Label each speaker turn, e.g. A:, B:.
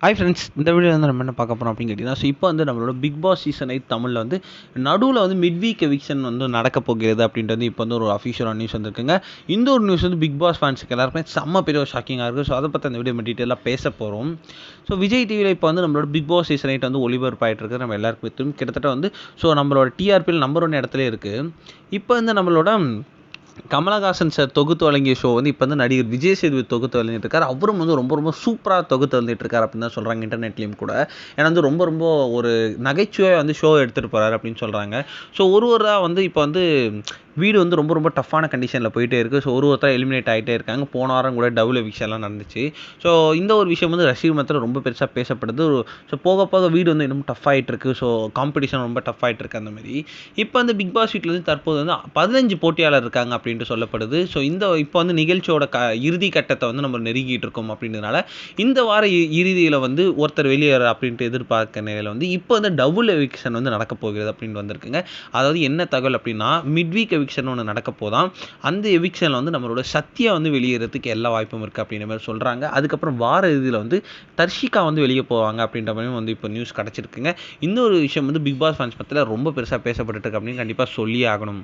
A: Hi friends, இந்த video வந்து நம்ம என்ன பார்க்க போகிறோம் அப்படின்னு கேட்டிங்கன்னா, இப்போ வந்து நம்மளோட பிக் பாஸ் சீசன் 8 தமிழில் வந்து நடுவில் வந்து மிட் வீக் எவிக்ஷன் வந்து நடக்க போகிறது அப்படின்றது இப்போ வந்து ஒரு அஃபிஷியலான நியூஸ் வந்துருக்குங்க. இந்த ஒரு நியூஸ் வந்து பிக் பாஸ் ஃபேன்ஸுக்கு எல்லாருக்குமே செம்ம பெரிய ஒரு ஷாக்கிங்காக இருக்குது. ஸோ அதை பற்றி அந்த வீடியோ நம்ம டீட்டெயிலாக பேச போகிறோம். ஸோ விஜய் டிவியில் இப்போ வந்து நம்மளோட பிக் பாஸ் சீசன் 8 வந்து ஒளிபரப்பாயிட்டு இருக்குது. நம்ம எல்லாருக்கும் தெரியும், கிட்டத்தட்ட வந்து ஸோ நம்மளோட டிஆர்பியில் நம்பர் 1 இடத்துல இருக்குது. இப்போ வந்து நம்மளோட கமலஹாசன் சார் தொகுத்து வழங்கிய ஷோ வந்து இப்போ வந்து நடிகர் விஜய் சேதுபதி தொகுத்து வழங்கிட்டு இருக்காரு. அவரும் வந்து ரொம்ப ரொம்ப சூப்பராக தொகுத்து வந்துட்டு இருக்காரு அப்படின்னு தான் சொல்கிறாங்க இன்டர்நெட்லேயும் கூட. ஏன்னா வந்து ரொம்ப ரொம்ப ஒரு நகைச்சுவையாக வந்து ஷோ எடுத்துகிட்டு போகிறாரு அப்படின்னு சொல்கிறாங்க. ஸோ ஒருவராக வந்து இப்போ வந்து வீடு வந்து ரொம்ப ரொம்ப டஃப்பான கண்டிஷனில் போயிட்டே இருக்குது. ஸோ ஒருத்தர் எலிமினேட் ஆகிட்டே இருக்காங்க. போன வாரம் கூட டபுள் எவிக்ஷன்லாம் நடந்துச்சு. ஸோ இந்த ஒரு விஷயம் வந்து ரசிகர் மத்தியில் ரொம்ப பெருசாக பேசப்படுது. ஸோ போக போக வீடு வந்து இன்னும் டஃப் ஆகிட்டு இருக்கு. ஸோ காம்படிஷன் ரொம்ப டஃப் ஆகிட்டு இருக்கு. அந்த மாதிரி இப்போ வந்து பிக் பாஸ் வீட்டில் வந்து தற்போது வந்து 15 போட்டியாளர் இருக்காங்க அப்படின்ட்டு சொல்லப்படுது. ஸோ இப்போ வந்து நிகழ்ச்சியோட இறுதி கட்டத்தை வந்து நம்ம நெருங்கிட்டு இருக்கோம் அப்படின்றதுனால இந்த வார இறுதியில் வந்து ஒருத்தர் வெளியேற அப்படின்ட்டு எதிர்பார்க்க நிலையில் வந்து இப்போ வந்து டபுள் எவிக்ஷன் வந்து நடக்க போகிறது அப்படின்னு வந்திருக்குங்க. அதாவது என்ன தகவல் அப்படின்னா, மிட் வீக் எவிக்ஷன் ஒன்று நடக்க போதான். அந்த எவிக்ஷனில் வந்து நம்மளோட சத்யா வந்து வெளியேறதுக்கு எல்லா வாய்ப்பும் இருக்குது அப்படின்ற மாதிரி சொல்கிறாங்க. அதுக்கப்புறம் வார இறுதியில் வந்து தர்ஷிகா வந்து வெளியே போவாங்க அப்படின்ற மாதிரி வந்து இப்போ நியூஸ் கிடச்சிருக்குங்க. இந்த ஒரு விஷயம் வந்து பிக் பாஸ் ஃபேன்ஸ் பற்றியில் ரொம்ப பெருசாக பேசப்பட்டு இருக்கு அப்படின்னு கண்டிப்பாக சொல்லியே ஆகணும்.